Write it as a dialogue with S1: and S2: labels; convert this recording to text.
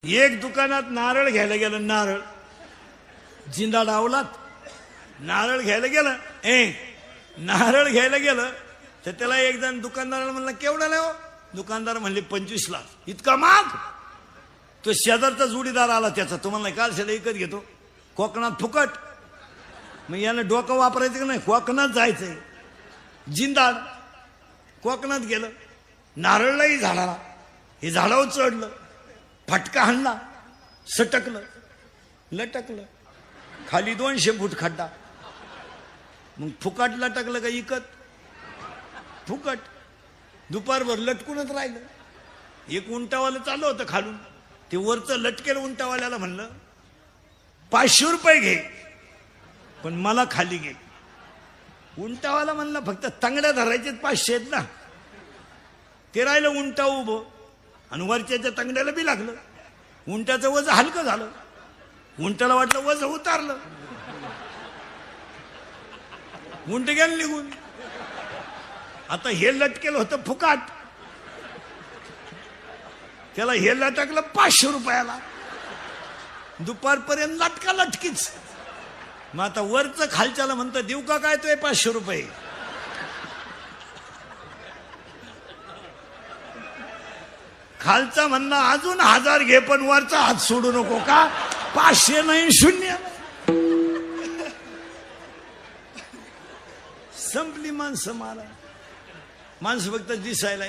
S1: एक दुकानात नारळ घ्यायला गेलं, नारळ जिंदा डावलात. नारळ घ्यायला गेलं, नारळ घ्यायला गेलं तर त्याला एक जण दुकानदाराला म्हणलं केवढा हो? दुकानदार म्हणले 25 लाख. इतका माग? तो शेजारचा जोडीदार आला त्याचा, तो म्हणला काल शेला विकत घेतो, कोकणात फुकट. मग यानं डोकं वापरायचं की नाही, कोकणात जायचंय. जिंदाड कोकणात गेलं, नारळलाही झाडाला, हे झाडावर चढलं, फटका हाणला, सटकलं, लटकलं, खाली 200 फूट खड्डा. मग फुकट लटकलं का इकत? फुकट. दुपारभर लटकूनच राहिलं. एक उंटावाला चालू होतं खालून, ते वरचं लटकेल उंटावाल्याला म्हणलं 500 रुपये घे पण मला खाली घे. उंटावाला म्हणला फक्त तंगड्या धरायचे 500 आहेत ना. ते राहिलं उंटा उभं आणि वरच्याच्या तंगड्याला बी लागलं. उंटाचं वज हलकं झालं, उंटाला वाटलं वज उतारलं, उंट गेलं निघून. आता हे लटकेलं होतं फुकाट, त्याला हे लटकलं 500 रुपयाला. दुपारपर्यंत लटका लटकीच. मग आता वरचं खालच्याला म्हणतं देऊ का काय तोय 500 रुपये. खालचा म्हणणं अजून 1000 घे पण वरचा हात सोडू नको का. 500 नाही 0. संपली माणसं. मला माणसं फक्त दिसायला